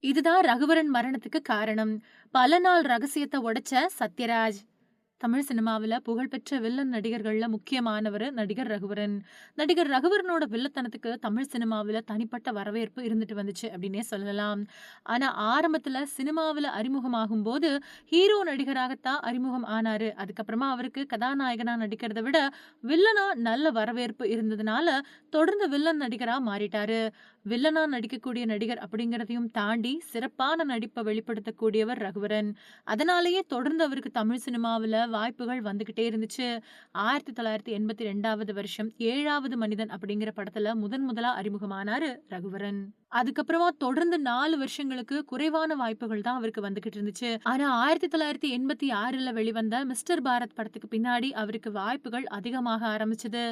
இதுதான் ரகுவரன் மரணத்துக்கு காரணம். பல நாள் ரகசியத்த உடைச்ச சத்யராஜ். தமிழ் சினிமாவுல புகழ்பெற்ற வில்லன் நடிகர்கள்ல முக்கியமானவரு நடிகர் ரகுவரன். நடிகர் ரகுவரனோட வில்லத்தனத்துக்கு தமிழ் சினிமாவுல தனிப்பட்ட வரவேற்பு இருந்துட்டு வந்துச்சு அப்டின்னே சொல்லலாம். ஆனா ஆரம்பத்துல சினிமாவுல அறிமுகமாகும்போது ஹீரோ நடிகராகத்தான் அறிமுகம் ஆனாரு. அதுக்கப்புறமா அவருக்கு கதாநாயகனா நடிக்கிறத விட வில்லனா நல்ல வரவேற்பு இருந்ததுனால தொடர்ந்து வில்லன் நடிகரா மாறிட்டாரு. வில்லனா நடிக்கக்கூடிய நடிகர் அப்படிங்கிறதையும் தாண்டி சிறப்பான நடிப்ப வெளிப்படுத்தக்கூடியவர் ரகுவரன். அதனாலேயே தொடர்ந்து அவருக்கு தமிழ் சினிமாவுல வாய்ப்புகள் வந்துகிட்டே இருந்துச்சு. 1982வது வருஷம் 7வது மனிதன் அப்படிங்கிற படத்துல முதன் முதலா அறிமுகமானாரு ரகுவரன். அதுக்கப்புறமா தொடர்ந்து 4 வருஷங்களுக்கு குறைவான வாய்ப்புகள் தான் அவருக்கு வந்துகிட்டு இருந்துச்சு. ஆனா 1986ல வெளிவந்த மிஸ்டர் பாரத் படத்துக்கு பின்னாடி அவருக்கு வாய்ப்புகள் அதிகமாக ஆரம்பிச்சது.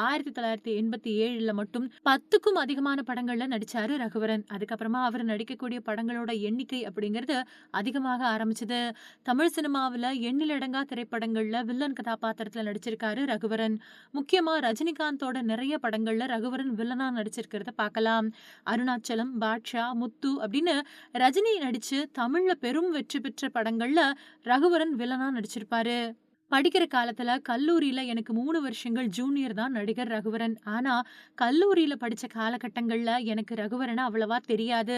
1987ல மட்டும் 10க்கும் அதிகமான படங்கள்ல நடிச்சாரு ரகுவரன். அதுக்கப்புறமா அவர் நடிக்கக்கூடிய படங்களோட எண்ணிக்கை அப்படிங்கிறது அதிகமாக ஆரம்பிச்சது. தமிழ் சினிமாவுல எண்ணிலடங்கா திரைப்படங்கள்ல வில்லன் கதாபாத்திரத்துல நடிச்சிருக்காரு ரகுவரன். முக்கியமா ரஜினிகாந்தோட நிறைய படங்கள்ல ரகுவரன் வில்லனா நடிச்சிருக்கிறத பார்க்கலாம். அருணாச்சலம், பாட்ஷா, முத்து அப்படின்னு ரஜினி நடிச்சு தமிழ்ல பெரும் வெற்றி பெற்ற படங்கள்ல ரகுவரன் வில்லனா நடிச்சிருப்பாரு. படிக்கிற காலத்துல கல்லூரியில எனக்கு 3 வருஷங்கள் ஜூனியர் தான் நடிகர் ரகுவரன். ஆனா, கல்லூரியில படிச்ச காலகட்டங்கள்ல எனக்கு ரகுவரன அவ்வளவா தெரியாது.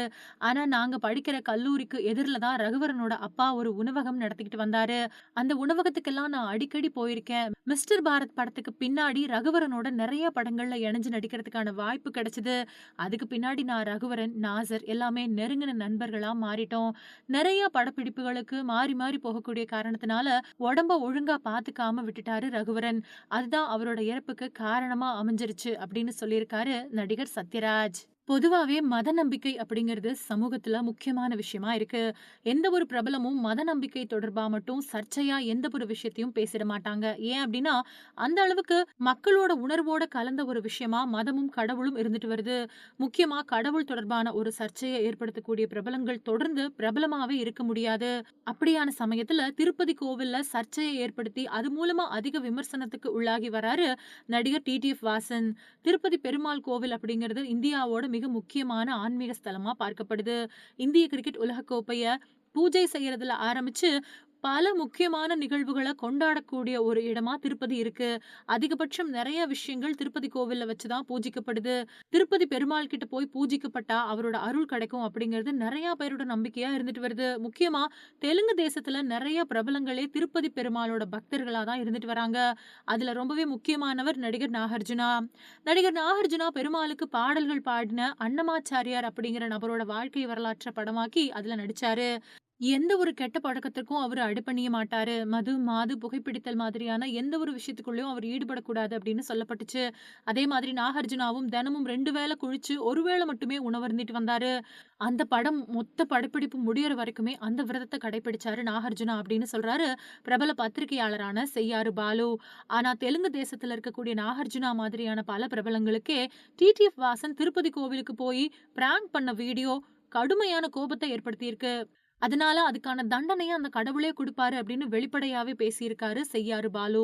ஆனா, நாங்க படிக்கிற கல்லூரிக்கு எதிர்ல தான் ரகுவரனோட அப்பா ஒரு உணவகம் நடத்திக்கிட்டு வந்தாரு. அந்த உணவகத்துக்கெல்லாம் நான் அடிக்கடி போயிருக்கேன். மிஸ்டர் பாரத் படத்துக்கு பின்னாடி ரகுவரனோட நெறைய படங்கள்ல இணஞ்சு நடிக்கிறதுக்கான வாய்ப்பு கிடைச்சது. அதுக்கு பின்னாடி நான் ரகுவரன், நாசர் எல்லாமே நெருங்கின நண்பர்களா மாறிட்டோம். நெறைய படப்பிடிப்புகளுக்கு மாறி மாறி போகக்கூடிய காரணத்தினால உடம்ப ஒழுங்கா பாத்துக்காம விட்டுட்டாரு ரகுவரன். அதுதான் அவரோட இறப்புக்கு காரணமா அமைஞ்சிருச்சு அப்படின்னு சொல்லியிருக்காரு நடிகர் சத்யராஜ். பொதுவாவே மத நம்பிக்கை அப்படிங்கிறது சமூகத்துல முக்கியமான விஷயமா இருக்கு. எந்த ஒரு பிரபலமும் மத நம்பிக்கை தொடர்பா மட்டும் சர்ச்சையா எந்த ஒரு விஷயத்தையும் பேசிட மாட்டாங்க. ஏன் அப்படின்னா, அந்த அளவுக்கு மக்களோட உணர்வோட கலந்த ஒரு விஷயமா மதமும் கடவுளும் இருந்துட்டு வருது. முக்கியமா கடவுள் தொடர்பான ஒரு சர்ச்சையை ஏற்படுத்தக்கூடிய பிரபலங்கள் தொடர்ந்து பிரபலமாவே இருக்க முடியாது. அப்படியான சமயத்துல திருப்பதி கோவில்ல சர்ச்சையை ஏற்படுத்தி அது மூலமா அதிக விமர்சனத்துக்கு உள்ளாகி வராரு நடிகர் டிடிஎஃப் வாசன். திருப்பதி பெருமாள் கோவில் அப்படிங்கிறது இந்தியாவோட மிக முக்கியமான ஆன்மீக ஸ்தலமா பார்க்கப்படுது. இந்திய கிரிக்கெட் உலகக் கோப்பைய பூஜை செய்யறதுல ஆரம்பிச்சு பல முக்கியமான நிகழ்வுகள கொண்டாடக்கூடிய ஒரு இடமா திருப்பதி இருக்கு. அதிகபட்சம் நெறைய விஷயங்கள் திருப்பதி கோவில்ல வச்சு தான் பூஜிக்கப்படுது. திருப்பதி பெருமாள் கிட்ட போய் பூஜிக்கப்பட்டா அவரோட அருள் கிடைக்கும் அப்படிங்கிறது நெறைய பேரோட நம்பிக்கையா இருந்துட்டு வருது. முக்கியமா தெலுங்கு தேசத்துல நெறைய பிரபலங்களே திருப்பதி பெருமாளோட பக்தர்களா தான் இருந்துட்டு வராங்க. அதுல ரொம்பவே முக்கியமானவர் நடிகர் நாகார்ஜுனா. நடிகர் நாகார்ஜுனா பெருமாளுக்கு பாடல்கள் பாடின அன்னமாச்சாரியார் அப்படிங்கிற நபரோட வாழ்க்கை வரலாற்ற படமாக்கி அதுல நடிச்சாரு. எந்த ஒரு கெட்ட பழக்கத்திற்கும் அவரு அடிபணிய மாட்டாரு. மது, மாது, புகைப்பிடித்தல் மாதிரியான எந்த ஒரு விஷயத்துக்குள்ளயும் அவர் ஈடுபடக்கூடாது அப்படின்னு சொல்லப்பட்டுச்சு. அதே மாதிரி நாகார்ஜுனாவும் தினமும் 2 வேள குளிச்சு, 1 வேள மட்டுமே உணவருந்திட்டு வந்தாரு. அந்த படம் மொத்த படப்பிடிப்பு முடியற வரைக்குமே அந்த விரதத்த கடைபிடிச்சாரு நாகார்ஜுனா அப்படின்னு சொல்றாரு பிரபல பத்திரிகையாளரான செய்யாறு பாலு. ஆனா தெலுங்கு தேசத்துல இருக்கக்கூடிய நாகார்ஜுனா மாதிரியான பல பிரபலங்களுக்கே டிடிஎஃப் வாசன் திருப்பதி கோவிலுக்கு போய் பிராங்க் பண்ண வீடியோ கடுமையான கோபத்த ஏற்படுத்தியிருக்கு. அதனால அதுக்கான தண்டனைய அந்த கடவுளே குடுப்பாரு அப்படின்னு வெளிப்படையாவே பேசியிருக்காரு செய்யாறு பாலு.